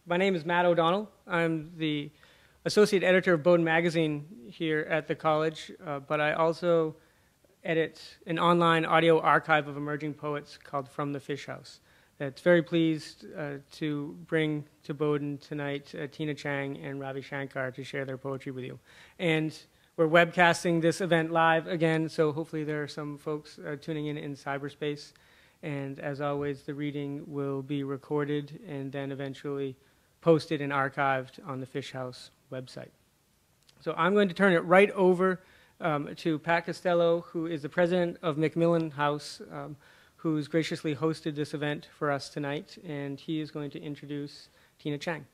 My name is Matt O'Donnell. I'm the associate editor of Bowdoin Magazine here at the college, but I also edit an online audio archive of emerging poets called From the Fishouse. It's very pleased to bring to Bowdoin tonight Tina Chang and Ravi Shankar to share their poetry with you. And we're webcasting this event live again, so hopefully there are some folks tuning in cyberspace. And as always, the reading will be recorded and then eventually posted and archived on the Fishouse website. So I'm going to turn it right over to Pat Costello, who is the president of Macmillan House, who's graciously hosted this event for us tonight, and he is going to introduce Tina Chang.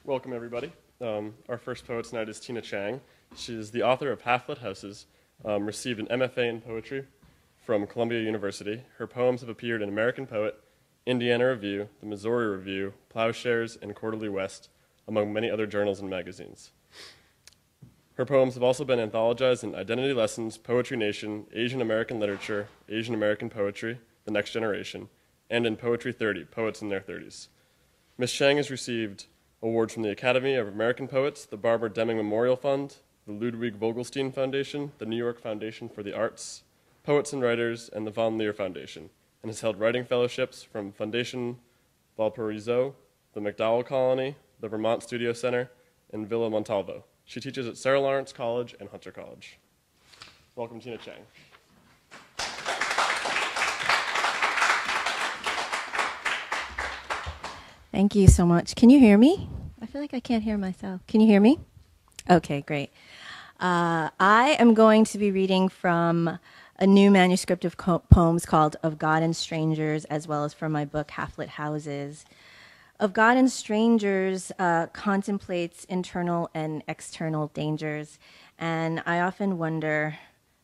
Welcome, everybody. Our first poet tonight is Tina Chang. She is the author of Half-Lit Houses, received an MFA in poetry from Columbia University. Her poems have appeared in American Poet, Indiana Review, the Missouri Review, Plowshares, and Quarterly West, among many other journals and magazines. Her poems have also been anthologized in Identity Lessons, Poetry Nation, Asian American Literature, Asian American Poetry, The Next Generation, and in Poetry 30, Poets in Their 30s. Ms. Chang has received awards from the Academy of American Poets, the Barbara Deming Memorial Fund, the Ludwig Vogelstein Foundation, the New York Foundation for the Arts, Poets and Writers, and the Von Leer Foundation, and has held writing fellowships from Foundation Valparaiso, the MacDowell Colony, the Vermont Studio Center, and Villa Montalvo. She teaches at Sarah Lawrence College and Hunter College. Welcome, Tina Chang. Thank you so much. Can you hear me? I feel like I can't hear myself. Can you hear me? Okay, great. I am going to be reading from a new manuscript of poems called Of God and Strangers, as well as from my book, Half-Lit Houses. Of God and Strangers contemplates internal and external dangers, and I often wonder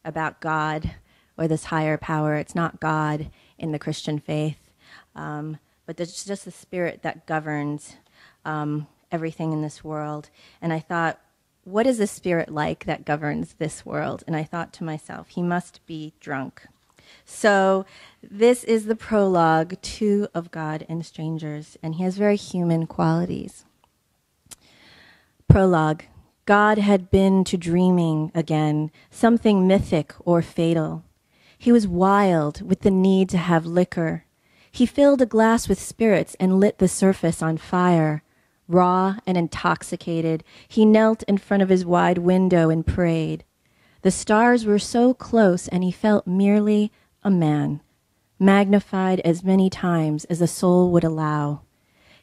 about God or this higher power. It's not God in the Christian faith, but it's just the spirit that governs everything in this world. And I thought, what is the spirit like that governs this world? And I thought to myself, he must be drunk. So this is the prologue to Of God and Strangers, and he has very human qualities. Prologue. God had been to dreaming again, something mythic or fatal. He was wild with the need to have liquor. He filled a glass with spirits and lit the surface on fire. Raw and intoxicated, he knelt in front of his wide window and prayed. The stars were so close, and he felt merely a man, magnified as many times as the soul would allow.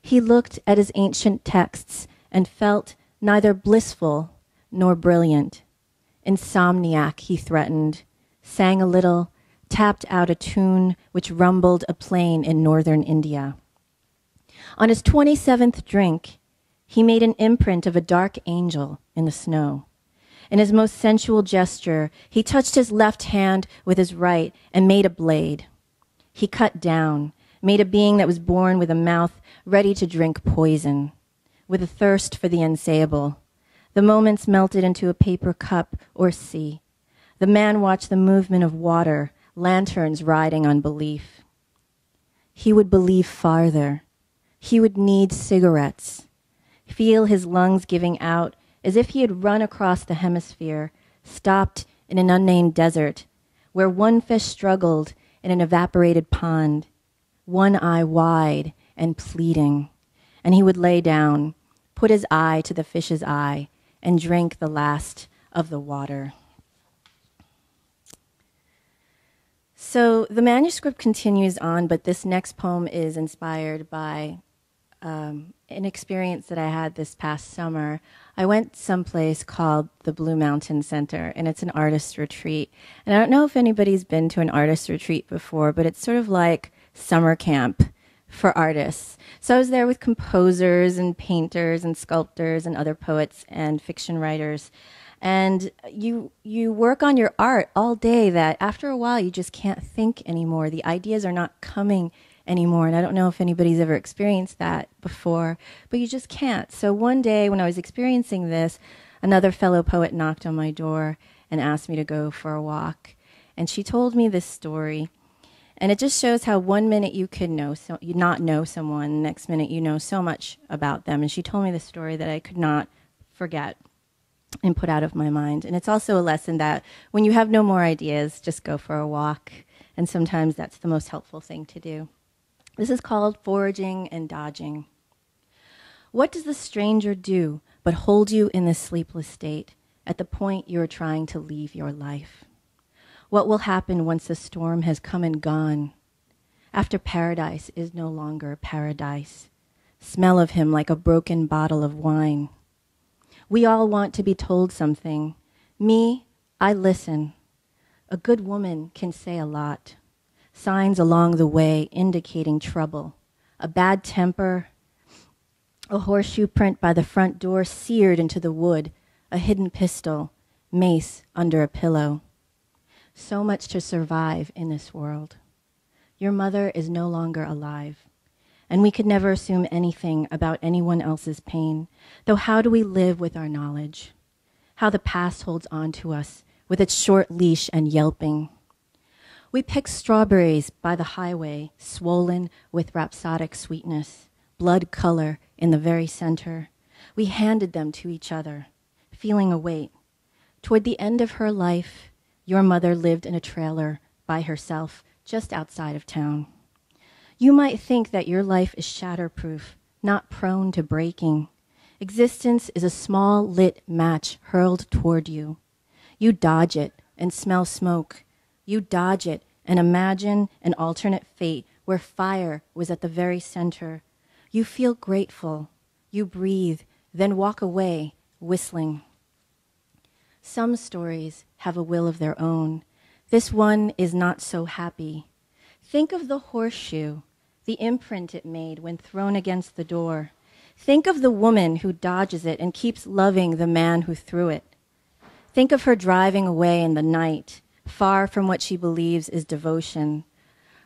He looked at his ancient texts and felt neither blissful nor brilliant. Insomniac, he threatened, sang a little, tapped out a tune which rumbled a plain in northern India. On his 27th drink, he made an imprint of a dark angel in the snow. In his most sensual gesture, he touched his left hand with his right and made a blade. He cut down, made a being that was born with a mouth ready to drink poison, with a thirst for the unsayable. The moments melted into a paper cup or sea. The man watched the movement of water, lanterns riding on belief. He would believe farther. He would need cigarettes, feel his lungs giving out as if he had run across the hemisphere, stopped in an unnamed desert, where one fish struggled in an evaporated pond, one eye wide and pleading. And he would lay down, put his eye to the fish's eye, and drink the last of the water. So the manuscript continues on, but this next poem is inspired by an experience that I had this past summer. I went someplace called the Blue Mountain Center, and it's an artist retreat. And I don't know if anybody's been to an artist retreat before, but it's sort of like summer camp for artists. So I was there with composers and painters and sculptors and other poets and fiction writers. And you work on your art all day that after a while you just can't think anymore. The ideas are not coming anymore. And I don't know if anybody's ever experienced that before, but you just can't. So one day when I was experiencing this, another fellow poet knocked on my door and asked me to go for a walk. and she told me this story. And it just shows how one minute you could you not know someone, the next minute you know so much about them. And she told me this story that I could not forget and put out of my mind. And it's also a lesson that when you have no more ideas, just go for a walk. And sometimes that's the most helpful thing to do. This is called foraging and dodging. What does the stranger do but hold you in this sleepless state at the point you are trying to leave your life? What will happen once the storm has come and gone? After paradise is no longer paradise. Smell of him like a broken bottle of wine. We all want to be told something. Me, I listen. A good woman can say a lot. Signs along the way indicating trouble. A bad temper, a horseshoe print by the front door seared into the wood, a hidden pistol, mace under a pillow. So much to survive in this world. Your mother is no longer alive, and we could never assume anything about anyone else's pain, though how do we live with our knowledge? How the past holds on to us with its short leash and yelping. We pick strawberries by the highway, swollen with rhapsodic sweetness, blood color in the very center. We handed them to each other, feeling a weight. Toward the end of her life, your mother lived in a trailer by herself just outside of town. You might think that your life is shatterproof, not prone to breaking. Existence is a small lit match hurled toward you. You dodge it and smell smoke. You dodge it and imagine an alternate fate where fire was at the very center. You feel grateful. You breathe, then walk away, whistling. Some stories have a will of their own. This one is not so happy. Think of the horseshoe, the imprint it made when thrown against the door. Think of the woman who dodges it and keeps loving the man who threw it. Think of her driving away in the night, far from what she believes is devotion.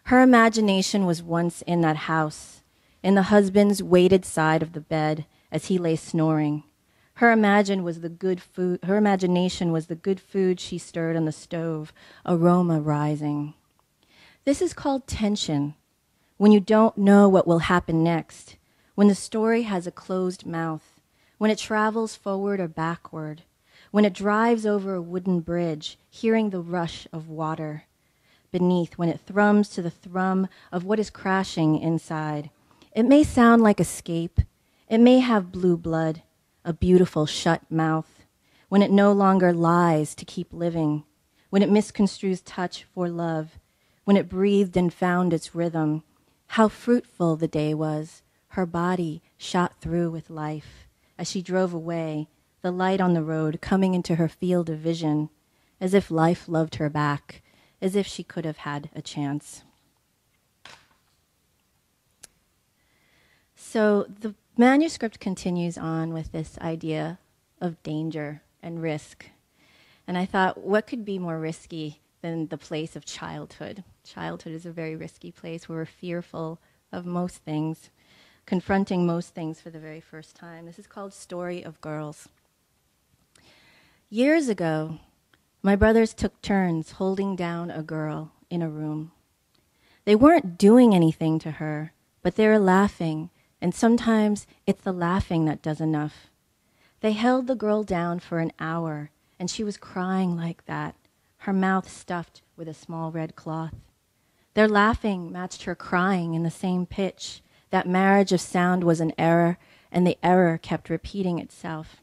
Her imagination was once in that house, in the husband's weighted side of the bed as he lay snoring. Her imagination was the good food she stirred on the stove, aroma rising. This is called tension, when you don't know what will happen next, when the story has a closed mouth, when it travels forward or backward, when it drives over a wooden bridge, hearing the rush of water beneath, when it thrums to the thrum of what is crashing inside. It may sound like escape. It may have blue blood, a beautiful shut mouth, when it no longer lies to keep living, when it misconstrues touch for love, when it breathed and found its rhythm. How fruitful the day was. Her body shot through with life. As she drove away, the light on the road coming into her field of vision, as if life loved her back, as if she could have had a chance. So the manuscript continues on with this idea of danger and risk. And I thought, what could be more risky than the place of childhood? Childhood is a very risky place where we're fearful of most things, confronting most things for the very first time. This is called Story of Girls. Years ago, my brothers took turns holding down a girl in a room. They weren't doing anything to her, but they were laughing, and sometimes it's the laughing that does enough. They held the girl down for an hour, and she was crying like that, her mouth stuffed with a small red cloth. Their laughing matched her crying in the same pitch. That marriage of sound was an error, and the error kept repeating itself.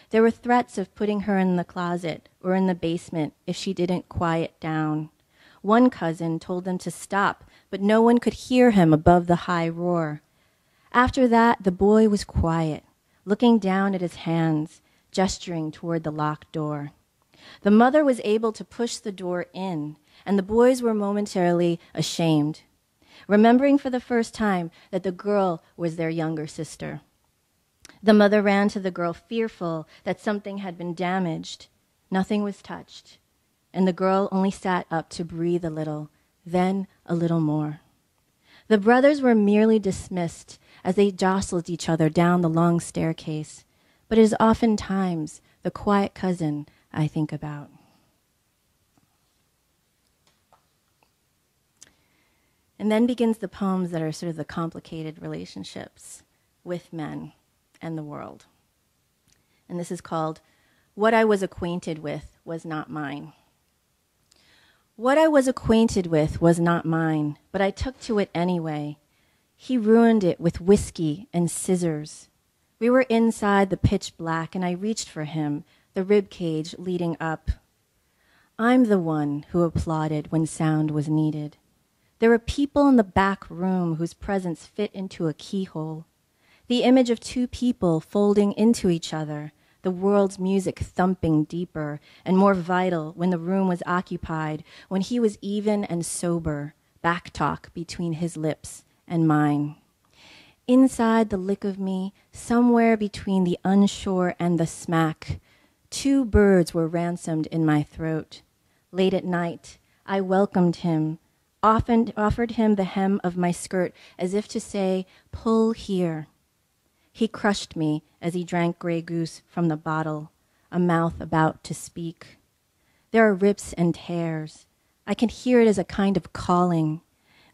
There were threats of putting her in the closet or in the basement if she didn't quiet down. One cousin told them to stop, but no one could hear him above the high roar. After that, the boy was quiet, looking down at his hands, gesturing toward the locked door. The mother was able to push the door in, and the boys were momentarily ashamed, remembering for the first time that the girl was their younger sister. The mother ran to the girl, fearful that something had been damaged. Nothing was touched, and the girl only sat up to breathe a little, then a little more. The brothers were merely dismissed as they jostled each other down the long staircase, but it is oftentimes the quiet cousin I think about. And then begins the poems that are sort of the complicated relationships with men and the world. And this is called What I Was Acquainted With Was Not Mine. What I was acquainted with was not mine, but I took to it anyway. He ruined it with whiskey and scissors. We were inside the pitch black, and I reached for him, the rib cage leading up. I'm the one who applauded when sound was needed. There were people in the back room whose presence fit into a keyhole. The image of two people folding into each other, the world's music thumping deeper and more vital when the room was occupied, when he was even and sober, back talk between his lips and mine. Inside the lick of me, somewhere between the unsure and the smack, two birds were ransomed in my throat. Late at night, I welcomed him, often offered him the hem of my skirt as if to say, pull here. He crushed me as he drank Grey Goose from the bottle, a mouth about to speak. There are rips and tears. I can hear it as a kind of calling.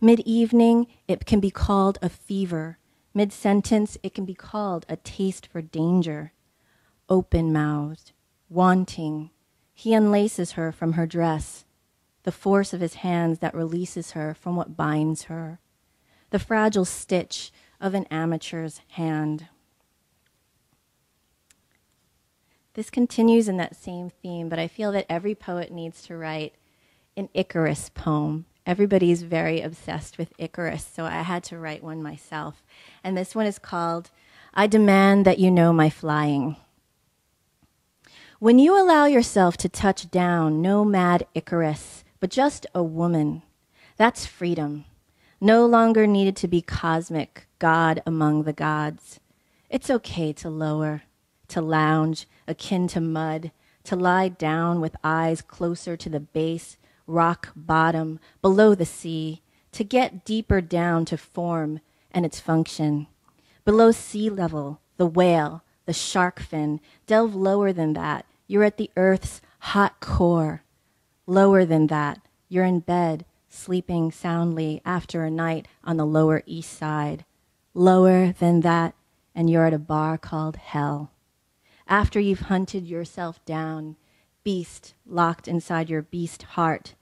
Mid-evening, it can be called a fever. Mid-sentence, it can be called a taste for danger. Open-mouthed, wanting, he unlaces her from her dress, the force of his hands that releases her from what binds her, the fragile stitch of an amateur's hand. This continues in that same theme, but I feel that every poet needs to write an Icarus poem. Everybody's very obsessed with Icarus, so I had to write one myself. And this one is called, I Demand That You Know My Flying. When you allow yourself to touch down, no mad Icarus, but just a woman, that's freedom. No longer needed to be cosmic, God among the gods. It's okay to lower, to lounge, akin to mud, to lie down with eyes closer to the base, rock bottom, below the sea, to get deeper down to form and its function. Below sea level, the whale, the shark fin, delve lower than that, you're at the earth's hot core. Lower than that, you're in bed, sleeping soundly after a night on the Lower East Side. Lower than that, and you're at a bar called Hell. After you've hunted yourself down, beast locked inside your beast heart,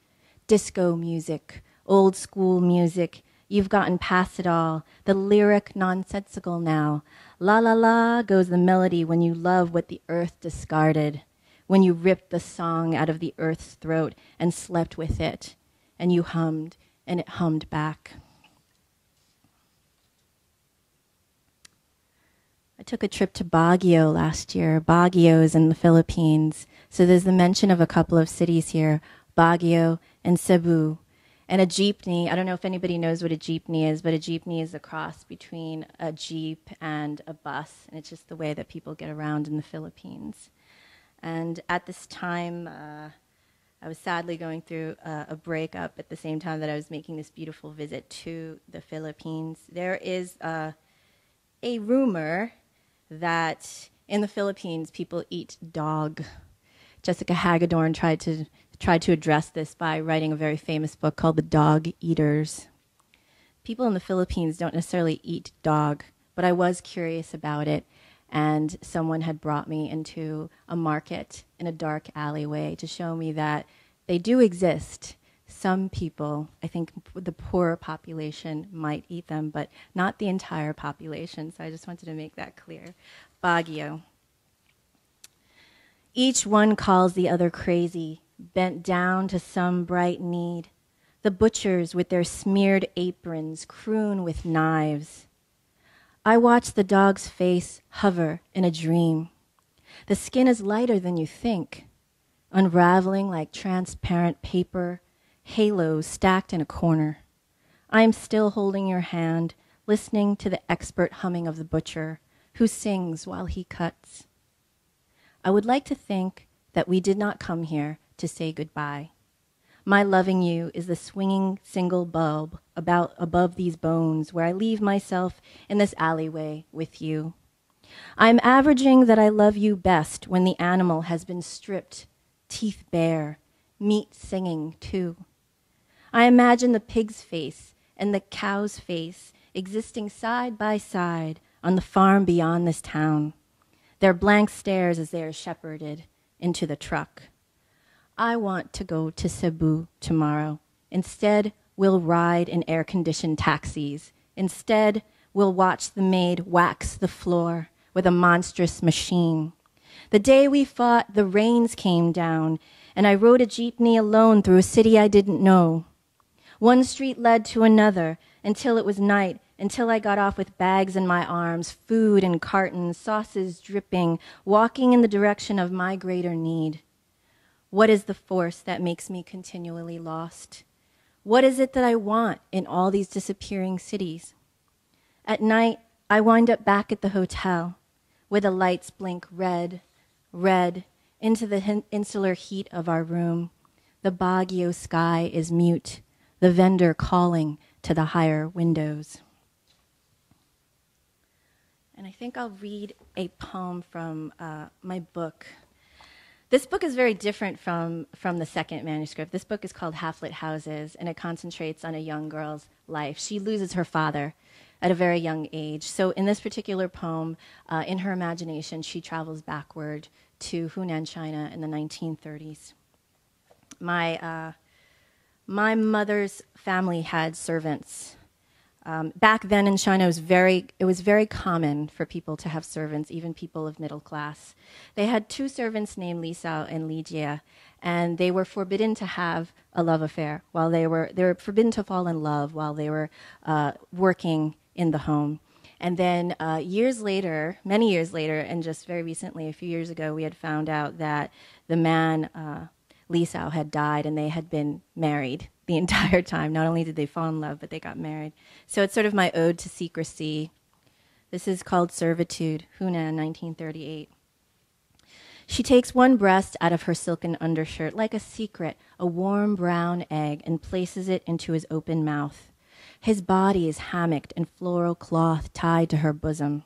disco music, old school music, you've gotten past it all, the lyric nonsensical now. La la la goes the melody when you love what the earth discarded, when you ripped the song out of the earth's throat and slept with it, and you hummed, and it hummed back. I took a trip to Baguio last year. Baguio is in the Philippines. So there's the mention of a couple of cities here, Baguio and Cebu. And a jeepney, I don't know if anybody knows what a jeepney is, but a jeepney is a cross between a jeep and a bus. And it's just the way that people get around in the Philippines. And at this time, I was sadly going through a breakup at the same time that I was making this beautiful visit to the Philippines. There is a rumor that in the Philippines people eat dog. Jessica Hagedorn tried to address this by writing a very famous book called The Dog Eaters. People in the Philippines don't necessarily eat dog, but I was curious about it, and someone had brought me into a market in a dark alleyway to show me that they do exist. Some people, I think the poorer population might eat them, but not the entire population. So I just wanted to make that clear. Baguio. Each one calls the other crazy, bent down to some bright need. The butchers with their smeared aprons croon with knives. I watch the dog's face hover in a dream. The skin is lighter than you think, unraveling like transparent paper, halos stacked in a corner. I am still holding your hand, listening to the expert humming of the butcher, who sings while he cuts. I would like to think that we did not come here to say goodbye. My loving you is the swinging single bulb above these bones where I leave myself in this alleyway with you. I'm averaging that I love you best when the animal has been stripped, teeth bare, meat singing too. I imagine the pig's face and the cow's face existing side by side on the farm beyond this town. Their blank stares as they are shepherded into the truck. I want to go to Cebu tomorrow. Instead, we'll ride in air-conditioned taxis. Instead, we'll watch the maid wax the floor with a monstrous machine. The day we fought, the rains came down, and I rode a jeepney alone through a city I didn't know. One street led to another until it was night, until I got off with bags in my arms, food in cartons, sauces dripping, walking in the direction of my greater need. What is the force that makes me continually lost? What is it that I want in all these disappearing cities? At night, I wind up back at the hotel, where the lights blink red, red, into the insular heat of our room. The Baguio sky is mute, the vendor calling to the higher windows. And I think I'll read a poem from my book. This book is very different from the second manuscript. This book is called Half-Lit Houses, and it concentrates on a young girl's life. She loses her father at a very young age. So in this particular poem, in her imagination, she travels backward to Hunan, China in the 1930s. My mother's family had servants. Back then in China, it was very common for people to have servants, even people of middle class. They had two servants named Li Sao and Li Jia, and they were forbidden to have a love affair while they were forbidden to fall in love while they were working in the home. And then years later, many years later, and just very recently, a few years ago, we had found out that the man, Li Sao, had died, and they had been married the entire time. Not only did they fall in love, but they got married. So it's sort of my ode to secrecy. This is called Servitude, Hunan, 1938. She takes one breast out of her silken undershirt, like a secret, a warm brown egg, and places it into his open mouth. His body is hammocked and floral cloth tied to her bosom.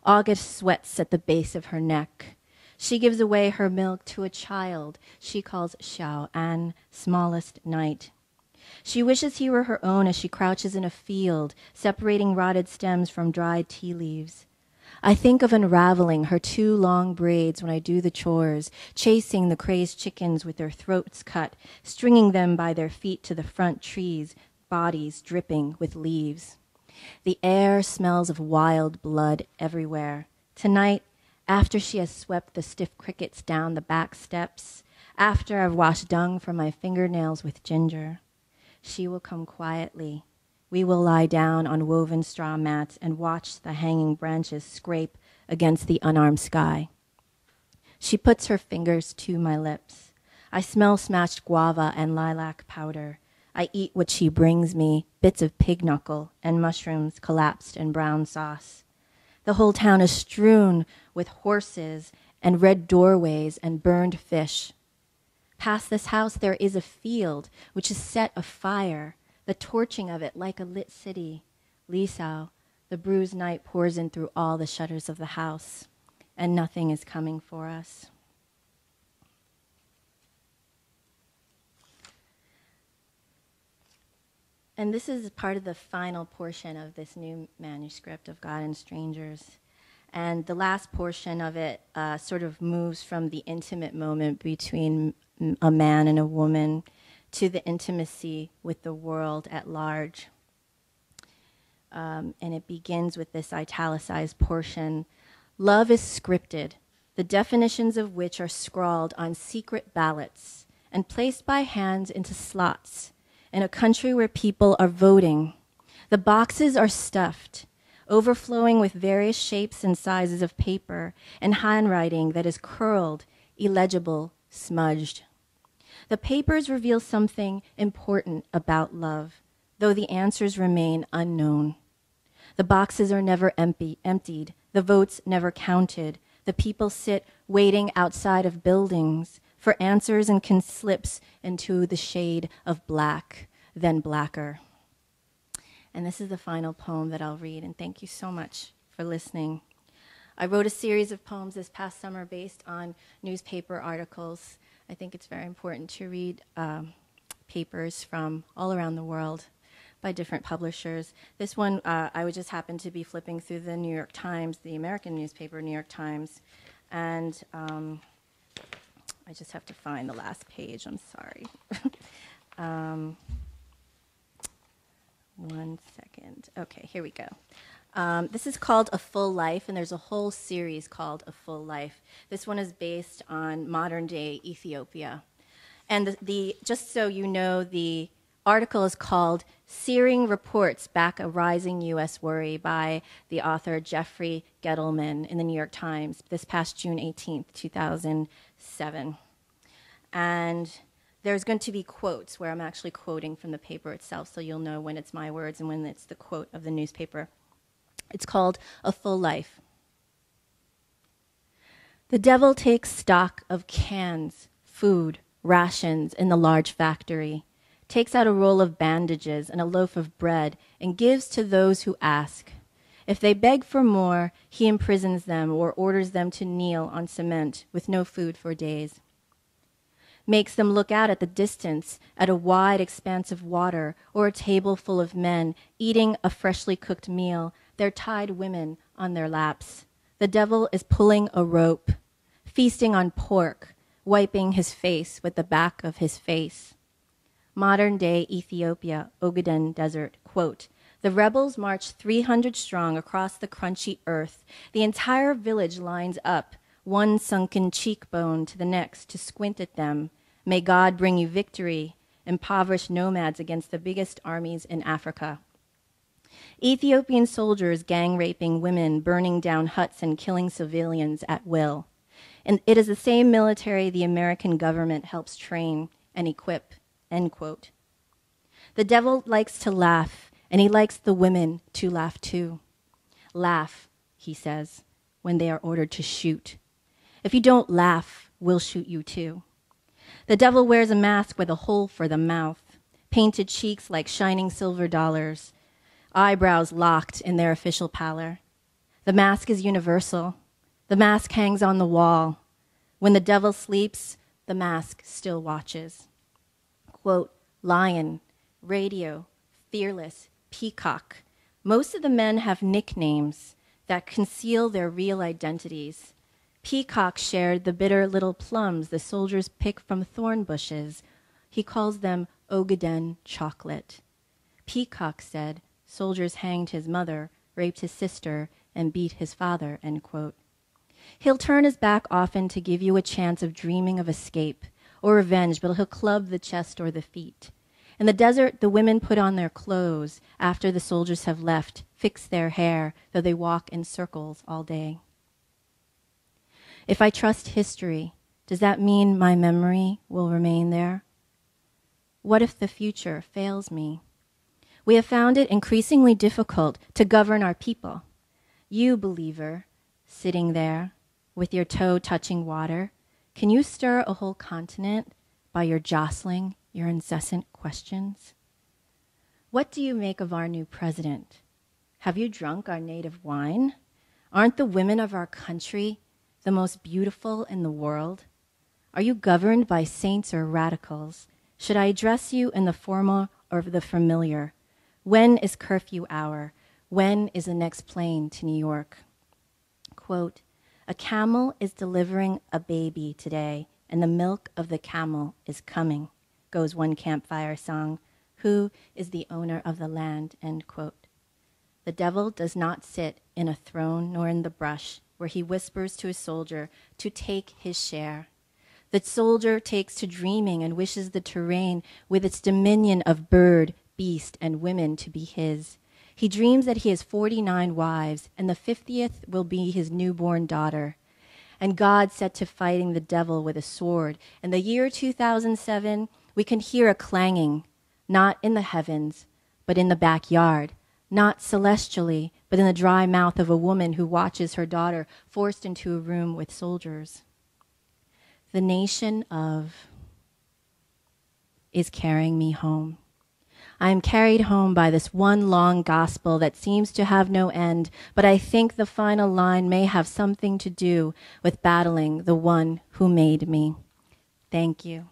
August sweats at the base of her neck. She gives away her milk to a child she calls Xiao An, smallest night. She wishes he were her own as she crouches in a field, separating rotted stems from dried tea leaves. I think of unraveling her two long braids when I do the chores, chasing the crazed chickens with their throats cut, stringing them by their feet to the front trees, bodies dripping with leaves. The air smells of wild blood everywhere. Tonight, after she has swept the stiff crickets down the back steps, after I've washed dung from my fingernails with ginger, she will come quietly. We will lie down on woven straw mats and watch the hanging branches scrape against the unarmed sky. She puts her fingers to my lips. I smell smashed guava and lilac powder. I eat what she brings me, bits of pig knuckle and mushrooms collapsed in brown sauce. The whole town is strewn with horses and red doorways and burned fish. Past this house there is a field which is set afire, the torching of it like a lit city. Li Sao, the bruised night pours in through all the shutters of the house, and nothing is coming for us. And this is part of the final portion of this new manuscript of God and Strangers. And the last portion of it sort of moves from the intimate moment between a man and a woman to the intimacy with the world at large. And it begins with this italicized portion. Love is scripted, the definitions of which are scrawled on secret ballots and placed by hands into slots in a country where people are voting. The boxes are stuffed, overflowing with various shapes and sizes of paper and handwriting that is curled, illegible, smudged. The papers reveal something important about love, though the answers remain unknown. The boxes are never emptied, the votes never counted. The people sit waiting outside of buildings for answers and can slips into the shade of black, then blacker. And this is the final poem that I'll read, and thank you so much for listening. I wrote a series of poems this past summer based on newspaper articles. I think it's very important to read papers from all around the world. by different publishers. This one, I would just happen to be flipping through the New York Times, the American newspaper, New York Times, and I just have to find the last page, I'm sorry. 1 second. Okay, here we go. This is called A Full Life, and there's a whole series called A Full Life. This one is based on modern-day Ethiopia. And just so you know, the article is called Searing Reports Back a Rising U.S. Worry by the author Jeffrey Gettleman in the New York Times this past June 18th, 2007. And there's going to be quotes where I'm actually quoting from the paper itself, so you'll know when it's my words and when it's the quote of the newspaper. It's called A Full Life. The devil takes stock of cans, food, rations in the large factory, takes out a roll of bandages and a loaf of bread, and gives to those who ask. If they beg for more, he imprisons them or orders them to kneel on cement with no food for days. Makes them look out at the distance at a wide expanse of water or a table full of men eating a freshly cooked meal, their tied women on their laps. The devil is pulling a rope, feasting on pork, wiping his face with the back of his face. Modern-day Ethiopia, Ogaden Desert, quote, the rebels march 300 strong across the crunchy earth. The entire village lines up, one sunken cheekbone to the next, to squint at them. May God bring you victory, impoverished nomads against the biggest armies in Africa. Ethiopian soldiers gang-raping women, burning down huts and killing civilians at will. And it is the same military the American government helps train and equip, end quote. The devil likes to laugh, and he likes the women to laugh too. Laugh, he says, when they are ordered to shoot. If you don't laugh, we'll shoot you too. The devil wears a mask with a hole for the mouth, painted cheeks like shining silver dollars, eyebrows locked in their official pallor. The mask is universal. The mask hangs on the wall. When the devil sleeps, the mask still watches. Quote, lion, radio, fearless, peacock. Most of the men have nicknames that conceal their real identities. Peacock shared the bitter little plums the soldiers pick from thorn bushes. He calls them Ogaden chocolate. Peacock said soldiers hanged his mother, raped his sister, and beat his father, end quote. He'll turn his back often to give you a chance of dreaming of escape or revenge, but he'll club the chest or the feet. In the desert, the women put on their clothes after the soldiers have left, fix their hair, though they walk in circles all day. If I trust history, does that mean my memory will remain there? What if the future fails me? We have found it increasingly difficult to govern our people. You, believer, sitting there with your toe touching water, can you stir a whole continent by your jostling, your incessant questions? What do you make of our new president? Have you drunk our native wine? Aren't the women of our country the most beautiful in the world? Are you governed by saints or radicals? Should I address you in the formal or the familiar? When is curfew hour? When is the next plane to New York? Quote, a camel is delivering a baby today, and the milk of the camel is coming, goes one campfire song. Who is the owner of the land, end quote. The devil does not sit in a throne nor in the brush, where he whispers to a soldier to take his share. The soldier takes to dreaming and wishes the terrain with its dominion of bird, beast, and women to be his. He dreams that he has 49 wives, and the 50th will be his newborn daughter. And God set to fighting the devil with a sword. In the year 2007, we can hear a clanging, not in the heavens, but in the backyard, not celestially, but in the dry mouth of a woman who watches her daughter forced into a room with soldiers. The nation of is carrying me home. I am carried home by this one long gospel that seems to have no end, but I think the final line may have something to do with battling the one who made me. Thank you.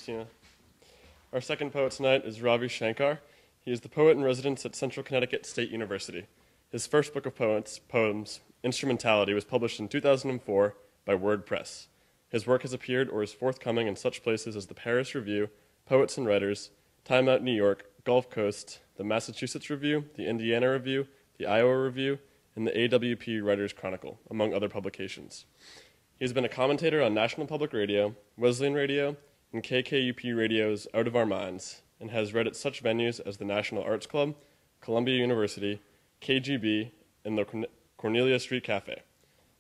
Tina. Our second poet tonight is Ravi Shankar. He is the poet in residence at Central Connecticut State University. His first book of poems, Instrumentality, was published in 2004 by Word Press. His work has appeared or is forthcoming in such places as the Paris Review, Poets and Writers, Time Out New York, Gulf Coast, the Massachusetts Review, the Indiana Review, the Iowa Review, and the AWP Writers Chronicle, among other publications. He has been a commentator on National Public Radio, Wesleyan Radio, and KKUP Radio's Out of Our Minds, and has read at such venues as the National Arts Club, Columbia University, KGB, and the Cornelia Street Cafe.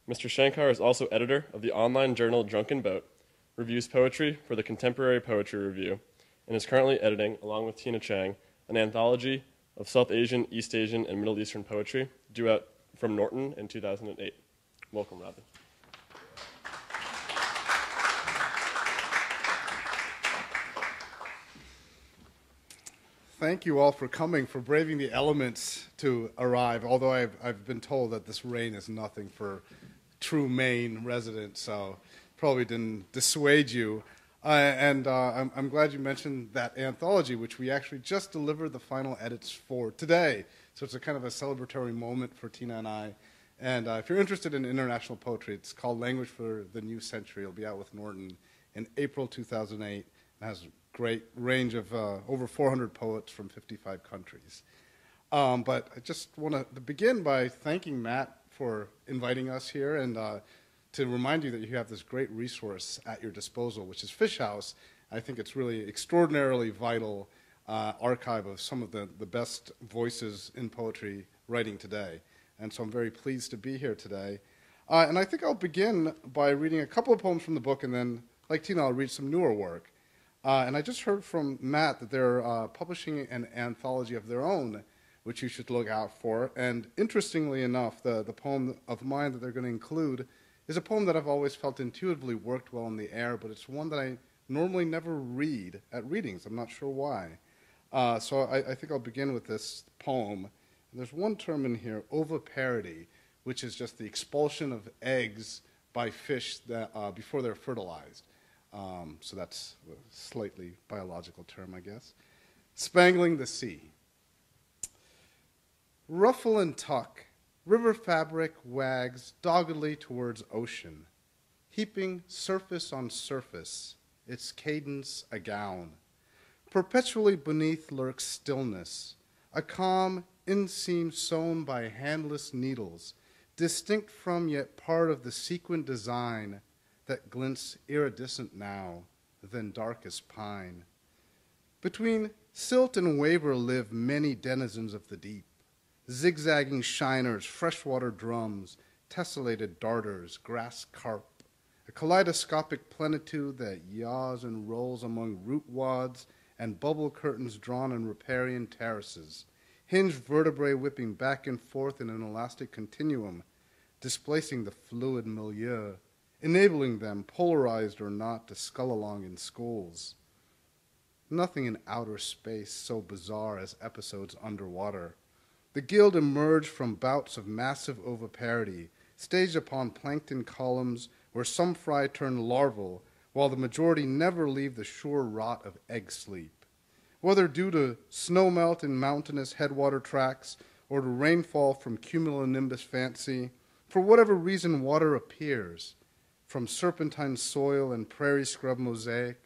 Mr. Shankar is also editor of the online journal Drunken Boat, reviews poetry for the Contemporary Poetry Review, and is currently editing, along with Tina Chang, an anthology of South Asian, East Asian, and Middle Eastern poetry, due out from Norton in 2008. Welcome, Robin. Thank you all for coming, for braving the elements to arrive, although I've been told that this rain is nothing for true Maine residents, so probably didn't dissuade you. I'm glad you mentioned that anthology, which we actually just delivered the final edits for today. So it's a kind of a celebratory moment for Tina and I. And if you're interested in international poetry, it's called Language for the New Century. It'll be out with Norton in April 2008. It has great range of over 400 poets from 55 countries. But I just want to begin by thanking Matt for inviting us here and to remind you that you have this great resource at your disposal, which is Fishouse. I think it's really extraordinarily vital archive of some of the best voices in poetry writing today. And so I'm very pleased to be here today. And I think I'll begin by reading a couple of poems from the book, and then, like Tina, I'll read some newer work. And I just heard from Matt that they're publishing an anthology of their own, which you should look out for. And interestingly enough, the poem of mine that they're going to include is a poem that I've always felt intuitively worked well in the air, but it's one that I normally never read at readings. I'm not sure why. So I think I'll begin with this poem. There's one term in here, oviparity, which is just the expulsion of eggs by fish that, before they're fertilized. So that's a slightly biological term, I guess. Spangling the sea. Ruffle and tuck, river fabric wags doggedly towards ocean, heaping surface on surface, its cadence a gown. Perpetually beneath lurks stillness, a calm inseam sewn by handless needles, distinct from yet part of the sequent design that glints iridescent now, then dark as pine. Between silt and waver live many denizens of the deep, zigzagging shiners, freshwater drums, tessellated darters, grass carp, a kaleidoscopic plenitude that yaws and rolls among root wads and bubble curtains drawn in riparian terraces, hinged vertebrae whipping back and forth in an elastic continuum, displacing the fluid milieu, enabling them, polarized or not, to scull along in schools. Nothing in outer space so bizarre as episodes underwater. The guild emerged from bouts of massive oviparity, staged upon plankton columns where some fry turn larval, while the majority never leave the sure rot of egg sleep. Whether due to snowmelt in mountainous headwater tracts or to rainfall from cumulonimbus fancy, for whatever reason water appears, from serpentine soil and prairie scrub mosaic,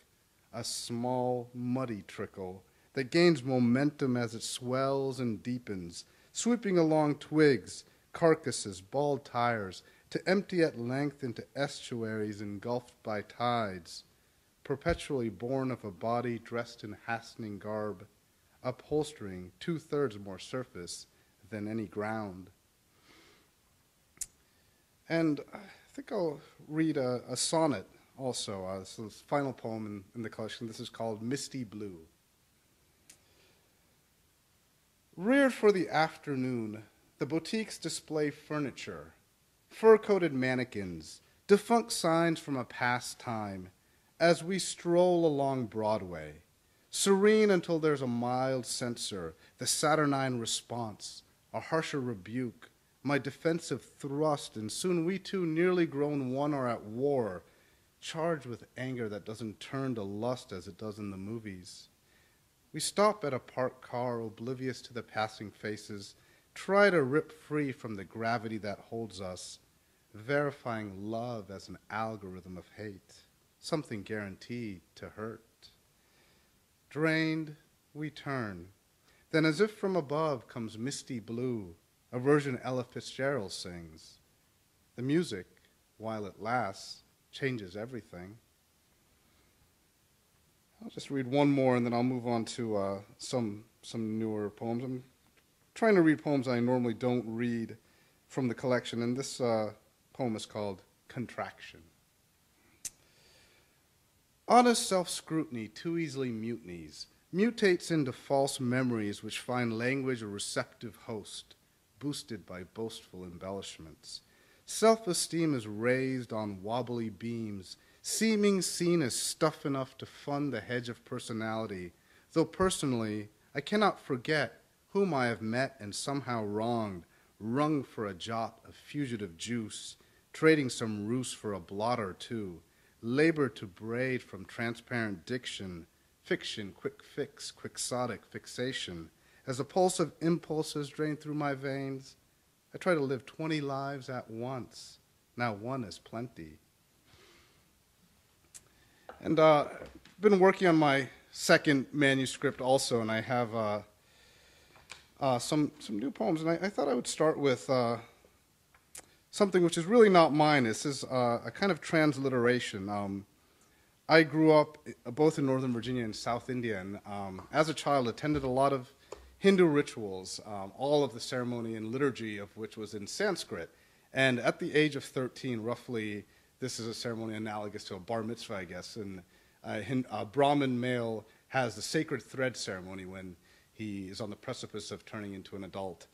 a small, muddy trickle that gains momentum as it swells and deepens, sweeping along twigs, carcasses, bald tires, to empty at length into estuaries engulfed by tides, perpetually born of a body dressed in hastening garb, upholstering 2/3 more surface than any ground. And I think I'll read a sonnet also. This is the final poem in the collection. This is called Misty Blue. Reared for the afternoon, the boutiques display furniture, fur-coated mannequins, defunct signs from a past time, as we stroll along Broadway, serene until there's a mild censor, the saturnine response, a harsher rebuke, my defensive thrust, and soon we two, nearly grown one, are at war, charged with anger that doesn't turn to lust as it does in the movies. We stop at a parked car, oblivious to the passing faces, try to rip free from the gravity that holds us, verifying love as an algorithm of hate, something guaranteed to hurt. Drained, we turn. Then as if from above comes Misty Blue, a version Ella Fitzgerald sings. The music, while it lasts, changes everything. I'll just read one more and then I'll move on to some newer poems. I'm trying to read poems I normally don't read from the collection, and this poem is called Contraction. Honest self-scrutiny too easily mutinies, mutates into false memories which find language a receptive host, boosted by boastful embellishments. Self-esteem is raised on wobbly beams, seeming seen as stuff enough to fund the hedge of personality, though personally I cannot forget whom I have met and somehow wronged, wrung for a jot of fugitive juice, trading some ruse for a blot or two, labored to braid from transparent diction, fiction, quick fix, quixotic fixation. As a pulse of impulses drain through my veins, I try to live 20 lives at once. Now one is plenty. And I've been working on my second manuscript also, and I have some new poems. And I thought I would start with something which is really not mine. This is a kind of transliteration. I grew up both in Northern Virginia and South India, and as a child attended a lot of Hindu rituals, all of the ceremony and liturgy of which was in Sanskrit. And at the age of 13, roughly, this is a ceremony analogous to a bar mitzvah, I guess, and a Brahmin male has the sacred thread ceremony when he is on the precipice of turning into an adult.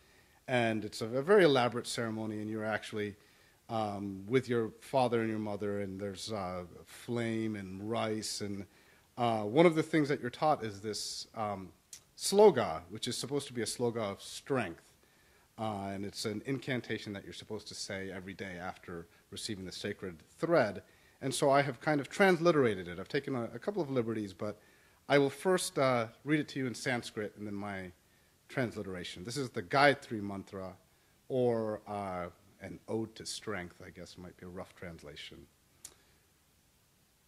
And it's a very elaborate ceremony, and you're actually with your father and your mother, and there's flame and rice. And one of the things that you're taught is this sloga, which is supposed to be a sloga of strength. And it's an incantation that you're supposed to say every day after receiving the sacred thread. And so I have kind of transliterated it. I've taken a couple of liberties, but I will first read it to you in Sanskrit and then my transliteration. This is the Gayatri Mantra, or an ode to strength, I guess might be a rough translation.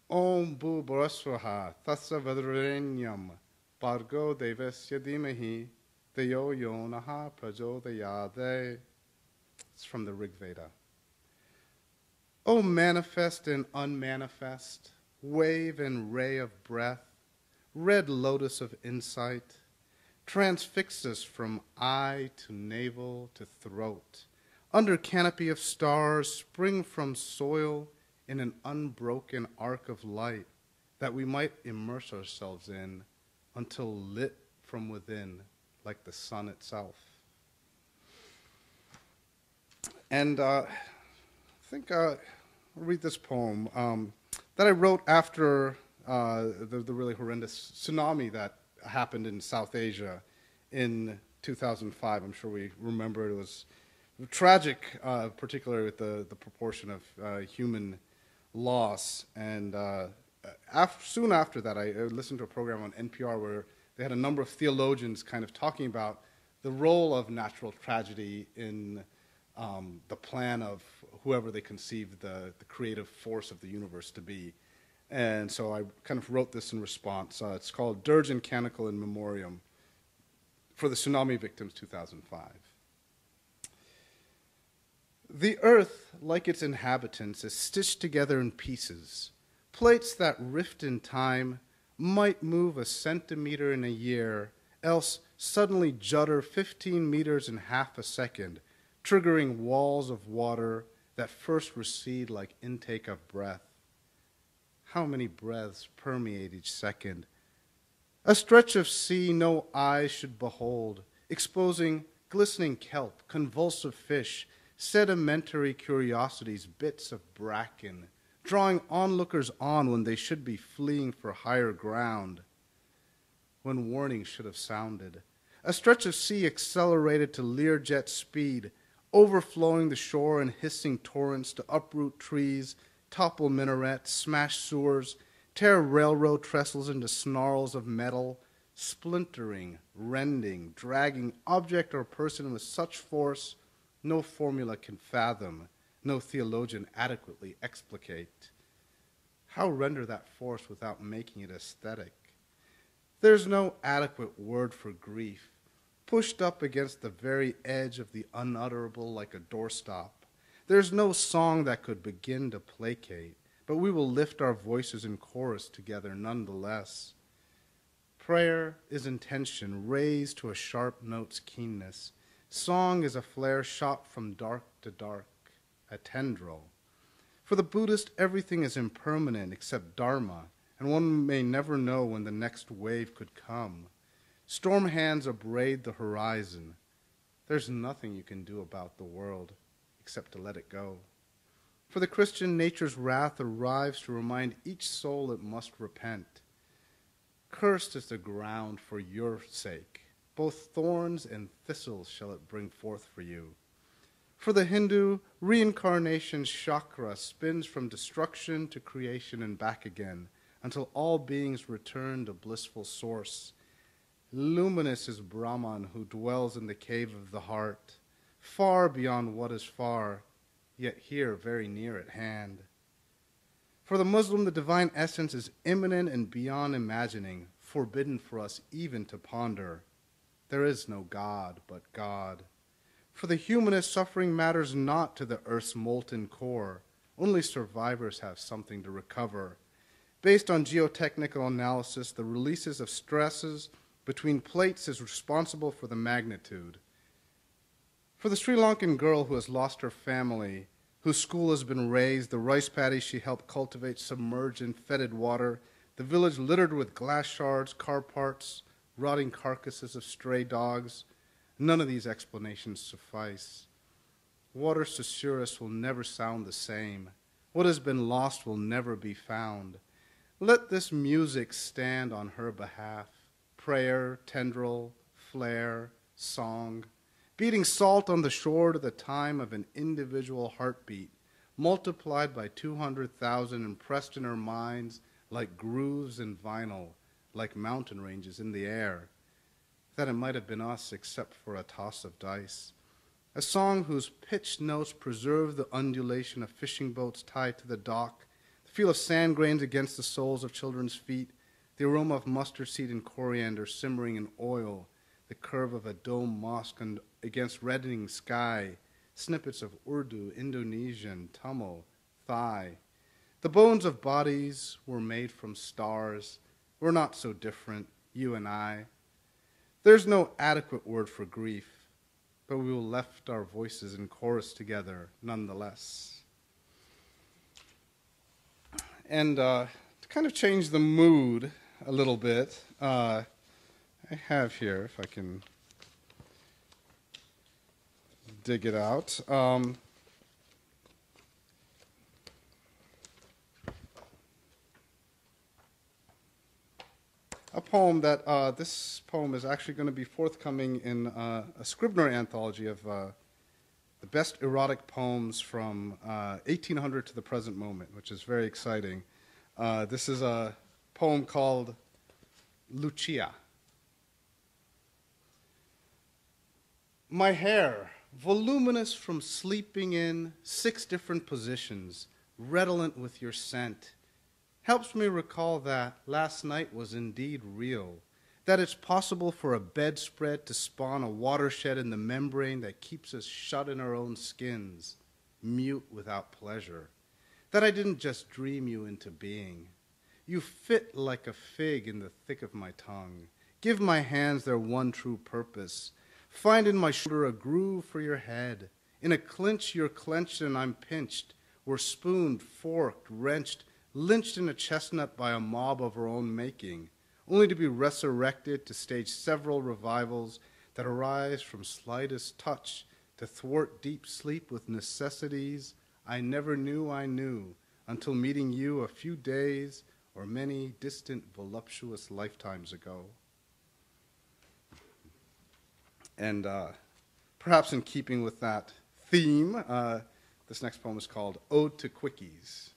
Om Bhu Bharasvaha Tasya Vadrarenyam Bhargo Devasya Dhimahi Deyo Yonaha Prachodayade. It's from the Rig Veda. O manifest and unmanifest, wave and ray of breath, red lotus of insight, transfix us from eye to navel to throat. Under canopy of stars, spring from soil in an unbroken arc of light that we might immerse ourselves in until lit from within like the sun itself. And I think I'll read this poem that I wrote after the really horrendous tsunami that happened in South Asia in 2005. I'm sure we remember it was tragic, particularly with the proportion of human loss. And soon after that, I listened to a program on NPR where they had a number of theologians kind of talking about the role of natural tragedy in the plan of whoever they conceived the creative force of the universe to be. And so I kind of wrote this in response. It's called Dirge and Canticle in Memoriam for the Tsunami Victims 2005. The earth, like its inhabitants, is stitched together in pieces. Plates that rift in time might move a centimeter in a year, else suddenly judder 15 meters in half a second, triggering walls of water that first recede like intake of breath. How many breaths permeate each second? A stretch of sea no eyes should behold, exposing glistening kelp, convulsive fish, sedimentary curiosities, bits of bracken, drawing onlookers on when they should be fleeing for higher ground, when warning should have sounded. A stretch of sea accelerated to Learjet speed, overflowing the shore in hissing torrents to uproot trees topple minarets, smash sewers, tear railroad trestles into snarls of metal, splintering, rending, dragging object or person with such force no formula can fathom, no theologian adequately explicate. How render that force without making it aesthetic? There's no adequate word for grief, pushed up against the very edge of the unutterable like a doorstop. There's no song that could begin to placate, but we will lift our voices in chorus together nonetheless. Prayer is intention raised to a sharp note's keenness. Song is a flare shot from dark to dark, a tendril. For the Buddhist, everything is impermanent except Dharma, and one may never know when the next wave could come. Storm hands abrade the horizon. There's nothing you can do about the world except to let it go. For the Christian, nature's wrath arrives to remind each soul it must repent. Cursed is the ground for your sake. Both thorns and thistles shall it bring forth for you. For the Hindu, reincarnation's chakra spins from destruction to creation and back again, until all beings return to blissful source. Luminous is Brahman who dwells in the cave of the heart, far beyond what is far, yet here very near at hand. For the Muslim, the divine essence is immanent and beyond imagining, forbidden for us even to ponder. There is no God but God. For the humanist, suffering matters not to the earth's molten core. Only survivors have something to recover. Based on geotechnical analysis, the releases of stresses between plates is responsible for the magnitude. For the Sri Lankan girl who has lost her family, whose school has been razed, the rice paddies she helped cultivate submerged in fetid water, the village littered with glass shards, car parts, rotting carcasses of stray dogs, none of these explanations suffice. Water susurrus will never sound the same. What has been lost will never be found. Let this music stand on her behalf. Prayer, tendril, flare, song, beating salt on the shore to the time of an individual heartbeat, multiplied by 200,000 impressed in our minds like grooves in vinyl, like mountain ranges in the air, that it might have been us except for a toss of dice. A song whose pitched notes preserve the undulation of fishing boats tied to the dock, the feel of sand grains against the soles of children's feet, the aroma of mustard seed and coriander simmering in oil, the curve of a dome mosque against reddening sky, snippets of Urdu, Indonesian, Tamil, Thai. The bones of bodies were made from stars. We're not so different, you and I. There's no adequate word for grief, but we will lift our voices in chorus together nonetheless. And to kind of change the mood a little bit, I have here, if I can dig it out, a poem that, this poem is actually going to be forthcoming in a Scribner anthology of the best erotic poems from 1800 to the present moment, which is very exciting. This is a poem called Lucia. My hair, voluminous from sleeping in 6 different positions, redolent with your scent, helps me recall that last night was indeed real, that it's possible for a bedspread to spawn a watershed in the membrane that keeps us shut in our own skins, mute without pleasure, that I didn't just dream you into being. You fit like a fig in the thick of my tongue. Give my hands their one true purpose. Find in my shoulder a groove for your head. In a clinch you're clenched and I'm pinched. We're spooned, forked, wrenched, lynched in a chestnut by a mob of our own making, only to be resurrected to stage several revivals that arise from slightest touch to thwart deep sleep with necessities I never knew I knew until meeting you a few days or many distant voluptuous lifetimes ago. And perhaps in keeping with that theme, this next poem is called Ode to Quickies.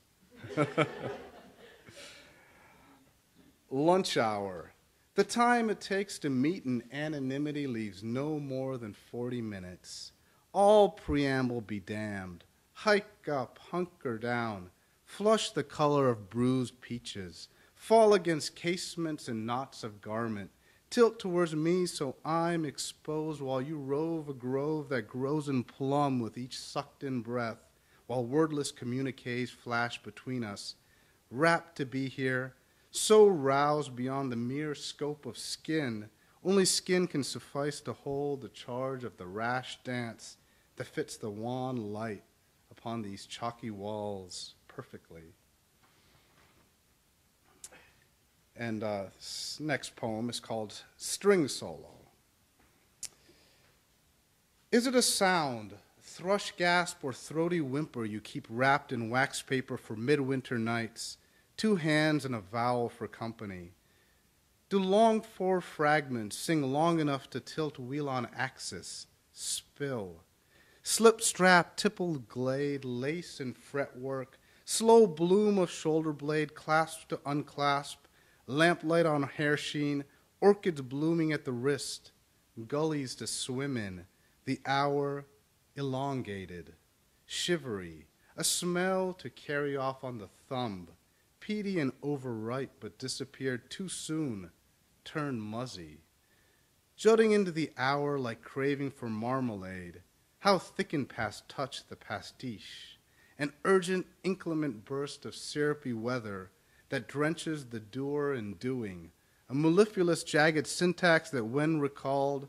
Lunch hour. The time it takes to meet in anonymity leaves no more than 40 minutes. All preamble be damned. Hike up, hunker down. Flush the color of bruised peaches. Fall against casements and knots of garment. Tilt towards me so I'm exposed while you rove a grove that grows in plum with each sucked-in breath, while wordless communiques flash between us. Rapt to be here, so roused beyond the mere scope of skin, only skin can suffice to hold the charge of the rash dance that fits the wan light upon these chalky walls perfectly. And next poem is called String Solo. Is it a sound, thrush gasp or throaty whimper you keep wrapped in wax paper for midwinter nights, 2 hands and a vowel for company? Do longed-for fragments sing long enough to tilt wheel on axis, spill? Slip-strap, tippled glade, lace and fretwork, slow bloom of shoulder blade, clasp to unclasp, lamplight on hair sheen, orchids blooming at the wrist, gullies to swim in, the hour elongated, shivery, a smell to carry off on the thumb, peaty and overripe but disappeared too soon, turned muzzy. Jutting into the hour like craving for marmalade, how thickened past touch the pastiche, an urgent inclement burst of syrupy weather that drenches the doer in doing, a mellifluous jagged syntax that when recalled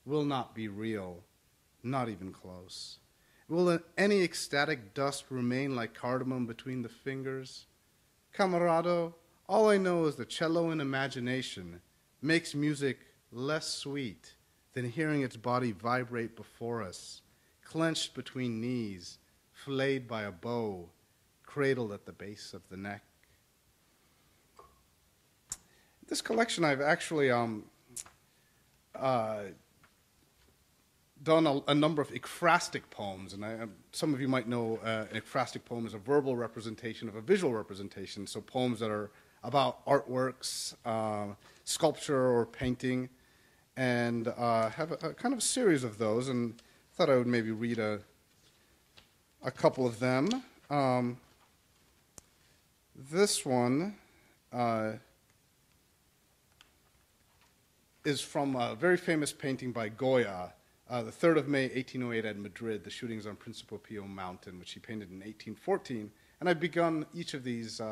will not be real, not even close. Will any ecstatic dust remain like cardamom between the fingers? Camarado, all I know is the cello in imagination makes music less sweet than hearing its body vibrate before us, clenched between knees, flayed by a bow, cradled at the base of the neck. This collection I've actually done a number of ekphrastic poems, and some of you might know an ekphrastic poem is a verbal representation of a visual representation, so poems that are about artworks, sculpture or painting, and have a kind of a series of those, and I thought I would maybe read a couple of them. This one is from a very famous painting by Goya, the 3rd of May, 1808 at Madrid, the shootings on Principe Pio Mountain, which he painted in 1814. And I've begun each of these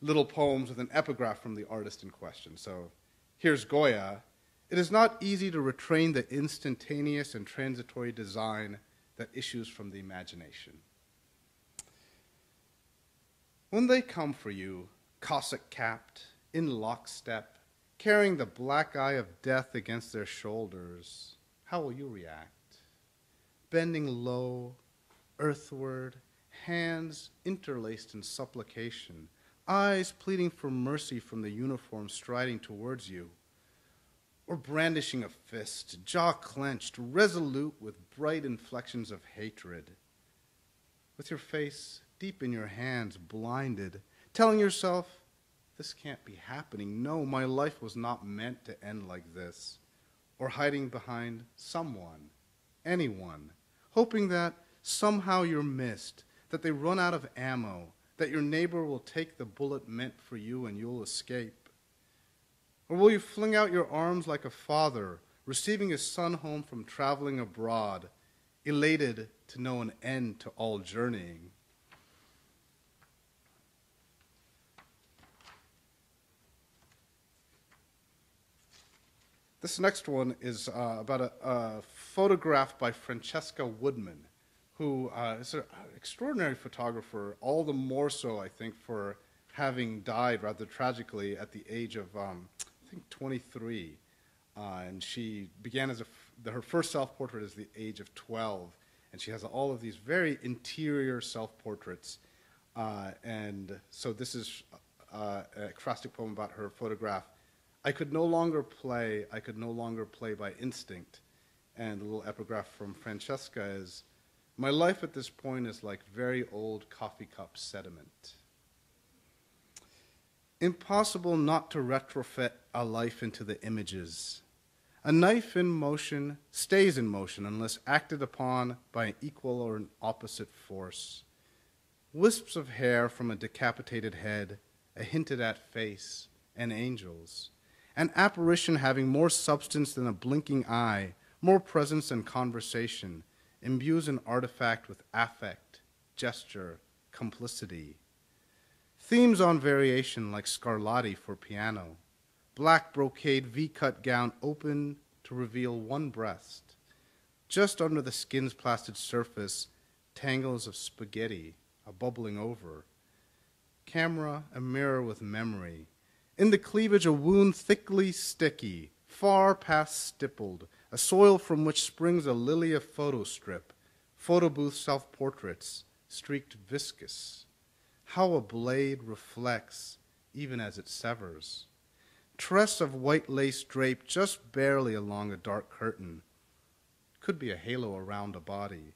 little poems with an epigraph from the artist in question. So here's Goya. It is not easy to retrain the instantaneous and transitory design that issues from the imagination. When they come for you, cassock-capped, in lockstep, carrying the black eye of death against their shoulders, how will you react? Bending low, earthward, hands interlaced in supplication, eyes pleading for mercy from the uniform striding towards you, or brandishing a fist, jaw clenched, resolute with bright inflections of hatred, with your face deep in your hands, blinded, telling yourself, this can't be happening. No, my life was not meant to end like this. Or hiding behind someone, anyone, hoping that somehow you're missed, that they run out of ammo, that your neighbor will take the bullet meant for you and you'll escape. Or will you fling out your arms like a father, receiving his son home from traveling abroad, elated to know an end to all journeying? This next one is about a photograph by Francesca Woodman, who is an extraordinary photographer, all the more so, I think, for having died rather tragically at the age of, I think, 23. And she began as her first self-portrait is the age of 12, and she has all of these very interior self-portraits. And so this is a ekphrastic poem about her photograph. I could no longer play by instinct. And the little epigraph from Francesca is, my life at this point is like very old coffee cup sediment. Impossible not to retrofit a life into the images. A knife in motion stays in motion unless acted upon by an equal or an opposite force. Wisps of hair from a decapitated head, a hinted at face, and angels. An apparition having more substance than a blinking eye, more presence than conversation, imbues an artifact with affect, gesture, complicity. Themes on variation like Scarlatti for piano. Black brocade V-cut gown open to reveal one breast. Just under the skin's plastered surface, tangles of spaghetti, a bubbling over. Camera, a mirror with memory. In the cleavage, a wound thickly sticky, far past stippled, a soil from which springs a lily of photo strip, photo booth self-portraits, streaked viscous. How a blade reflects, even as it severs. Tress of white lace draped just barely along a dark curtain. Could be a halo around a body.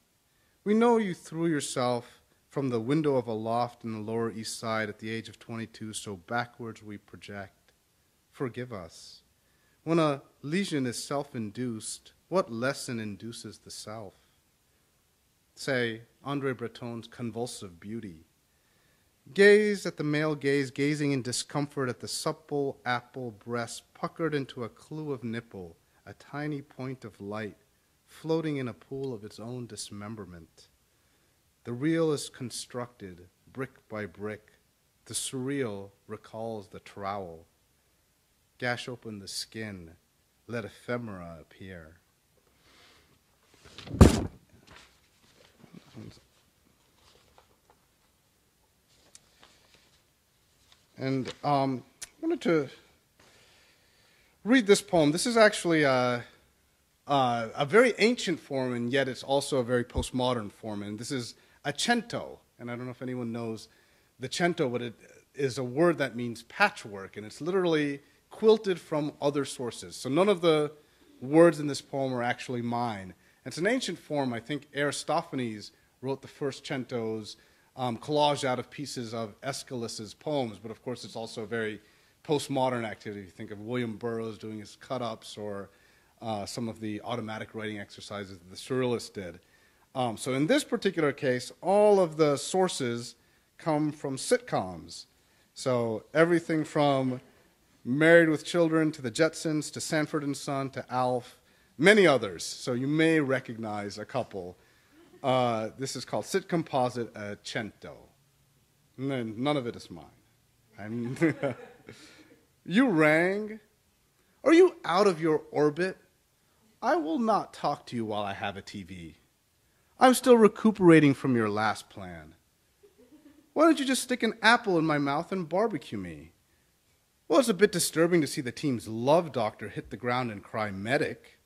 We know you threw yourself from the window of a loft in the Lower East Side at the age of 22, so backwards we project. Forgive us. When a lesion is self-induced, what lesson induces the self? Say, Andre Breton's convulsive beauty. Gaze at the male gaze, gazing in discomfort at the supple apple breast puckered into a clue of nipple, a tiny point of light, floating in a pool of its own dismemberment. The real is constructed, brick by brick. The surreal recalls the trowel. Gash open the skin, let ephemera appear. And I wanted to read this poem. This is actually a very ancient form, and yet it's also a very postmodern form. And this is a cento. And I don't know if anyone knows the cento, but it is a word that means patchwork, and it's literally quilted from other sources. So none of the words in this poem are actually mine. It's an ancient form. I think Aristophanes wrote the first centos, collage out of pieces of Aeschylus's poems, but of course it's also a very postmodern activity. You think of William Burroughs doing his cut-ups, or some of the automatic writing exercises that the Surrealists did. So in this particular case, all of the sources come from sitcoms. So everything from Married with Children to the Jetsons to Sanford and Son to Alf, many others. So you may recognize a couple. This is called Sit Composite Cento. None of it is mine. You rang. Are you out of your orbit? I will not talk to you while I have a TV. I'm still recuperating from your last plan. Why don't you just stick an apple in my mouth and barbecue me? Well, it's a bit disturbing to see the team's love doctor hit the ground and cry medic.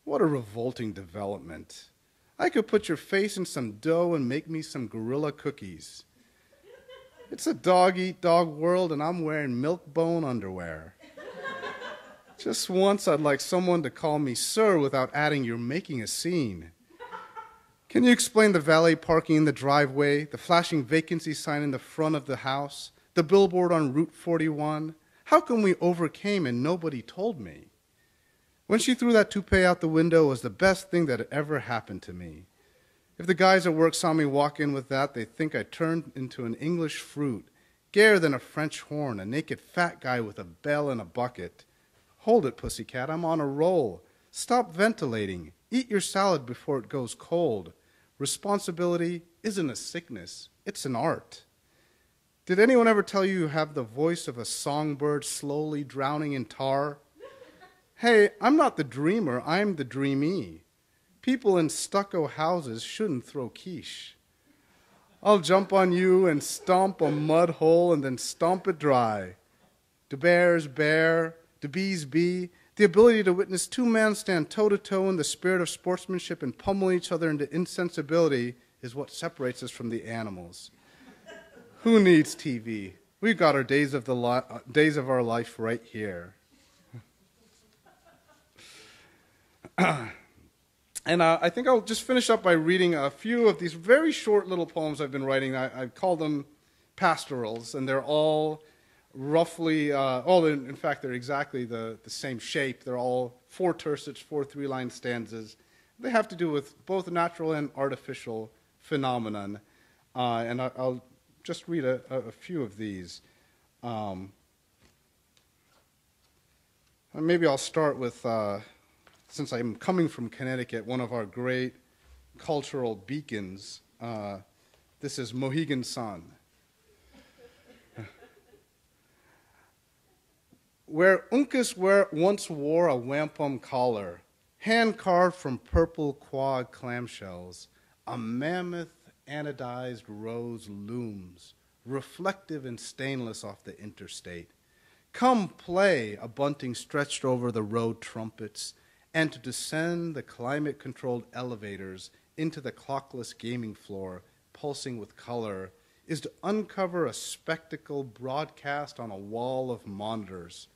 What a revolting development. I could put your face in some dough and make me some gorilla cookies. It's a dog-eat-dog world, and I'm wearing milk-bone underwear. Just once, I'd like someone to call me sir without adding you're making a scene. Can you explain the valet parking in the driveway, the flashing vacancy sign in the front of the house, the billboard on Route 41? How come we overcame and nobody told me? When she threw that toupee out the window, it was the best thing that had ever happened to me. If the guys at work saw me walk in with that, they'd think I turned into an English fruit, gayer than a French horn, a naked fat guy with a bell and a bucket. Hold it, pussycat, I'm on a roll. Stop ventilating. Eat your salad before it goes cold. Responsibility isn't a sickness, it's an art. Did anyone ever tell you you have the voice of a songbird slowly drowning in tar? Hey, I'm not the dreamer, I'm the dreamee. People in stucco houses shouldn't throw quiche. I'll jump on you and stomp a mud hole and then stomp it dry. Do bears bear, do bees bee. The ability to witness two men stand toe-to-toe in the spirit of sportsmanship and pummel each other into insensibility is what separates us from the animals. Who needs TV? We've got our days of our life right here. And I think I'll just finish up by reading a few of these very short little poems I've been writing. I call them pastorals, and they're all roughly, in fact, they're exactly the same shape. They're all 4 tercets, 4 3-line stanzas. They have to do with both natural and artificial phenomenon. And I'll just read a few of these. Maybe I'll start with, since I'm coming from Connecticut, one of our great cultural beacons. This is Mohegan Sun. Where Uncas once wore a wampum collar, hand-carved from purple quad clamshells, a mammoth anodized rose looms, reflective and stainless off the interstate. Come play, a bunting stretched over the road trumpets, and to descend the climate-controlled elevators into the clockless gaming floor, pulsing with color, is to uncover a spectacle broadcast on a wall of monitors,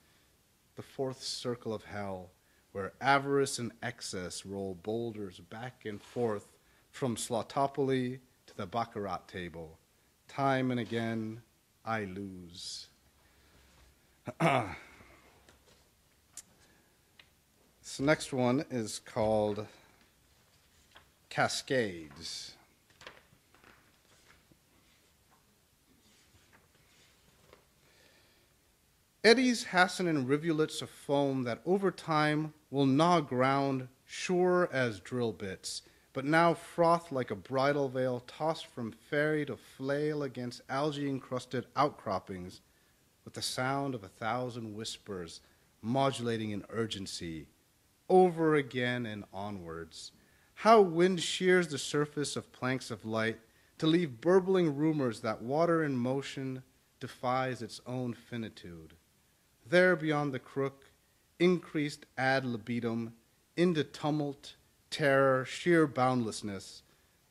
the 4th circle of hell, where avarice and excess roll boulders back and forth from Slotopoly to the baccarat table. Time and again, I lose. This next one is called Cascades. Eddies hasten in rivulets of foam that over time will gnaw ground sure as drill bits, but now froth like a bridal veil tossed from ferry to flail against algae-encrusted outcroppings with the sound of 1,000 whispers modulating in urgency, over again and onwards. How wind shears the surface of planks of light to leave burbling rumors that water in motion defies its own finitude. There beyond the crook, increased ad libitum, into tumult, terror, sheer boundlessness,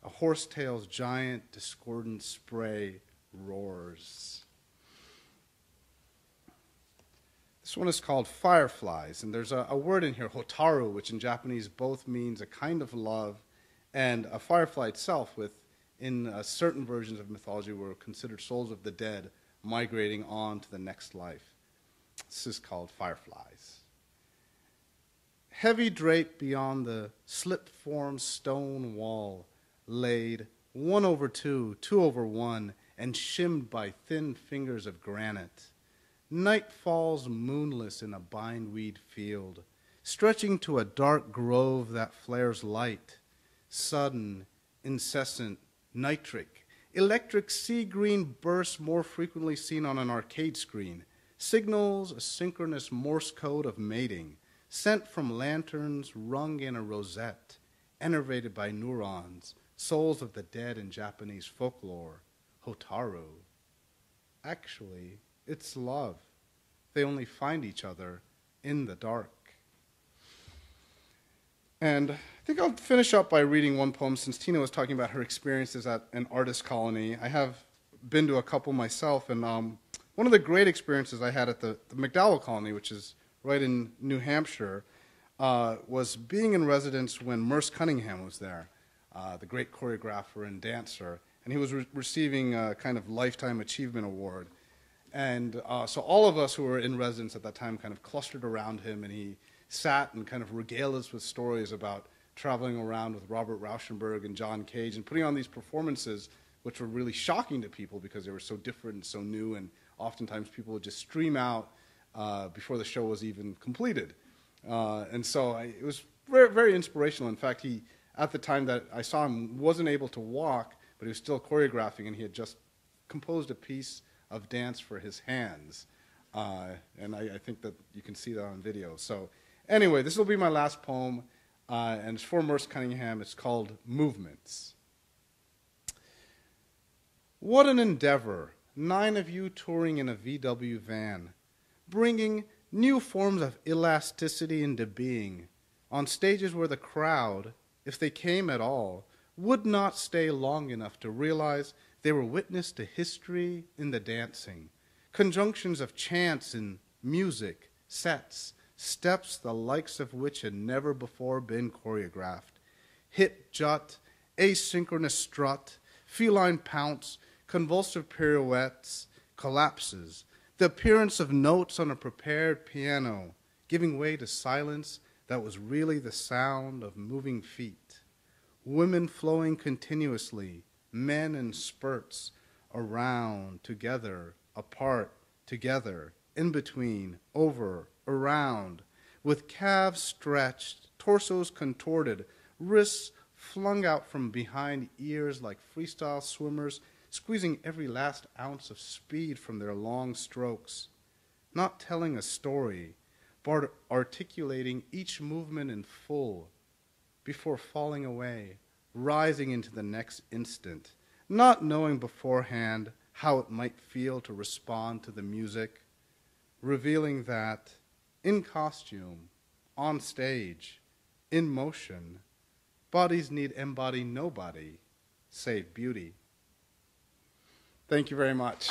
a horsetail's giant discordant spray roars. This one is called Fireflies, and there's a word in here, hotaru, which in Japanese both means a kind of love, and a firefly itself, in certain versions of mythology, were considered souls of the dead migrating on to the next life. This is called Fireflies. Heavy draped beyond the slip-formed stone wall, laid 1 over 2, 2 over 1, and shimmed by thin fingers of granite. Night falls moonless in a bindweed field, stretching to a dark grove that flares light, sudden, incessant, nitric, electric sea green bursts more frequently seen on an arcade screen, signals a synchronous Morse code of mating, sent from lanterns rung in a rosette, enervated by neurons, souls of the dead in Japanese folklore, hotaru. Actually, it's love. They only find each other in the dark. And I think I'll finish up by reading one poem, since Tina was talking about her experiences at an artist colony. I have been to a couple myself, and one of the great experiences I had at the McDowell colony, which is right in New Hampshire, was being in residence when Merce Cunningham was there, the great choreographer and dancer, and he was receiving a kind of Lifetime Achievement Award. And so all of us who were in residence at that time kind of clustered around him, and he sat and kind of regaled us with stories about traveling around with Robert Rauschenberg and John Cage and putting on these performances which were really shocking to people because they were so different and so new, and oftentimes people would just stream out before the show was even completed. And so it was very, very inspirational. In fact, he, at the time that I saw him, wasn't able to walk, but he was still choreographing, and he had just composed a piece of dance for his hands. And I think that you can see that on video. So anyway, this will be my last poem, and it's for Merce Cunningham. It's called Movements. What an endeavor, 9 of you touring in a VW van, bringing new forms of elasticity into being on stages where the crowd, if they came at all, would not stay long enough to realize they were witness to history in the dancing, conjunctions of chants and music, sets, steps the likes of which had never before been choreographed, hip jut, asynchronous strut, feline pounce, convulsive pirouettes, collapses, The appearance of notes on a prepared piano, giving way to silence that was really the sound of moving feet. Women flowing continuously, men in spurts, around, together, apart, together, in between, over, around, with calves stretched, torsos contorted, wrists flung out from behind ears like freestyle swimmers, squeezing every last ounce of speed from their long strokes, not telling a story, but articulating each movement in full before falling away, rising into the next instant, not knowing beforehand how it might feel to respond to the music, revealing that in costume, on stage, in motion, bodies need embody nobody save beauty. Thank you very much.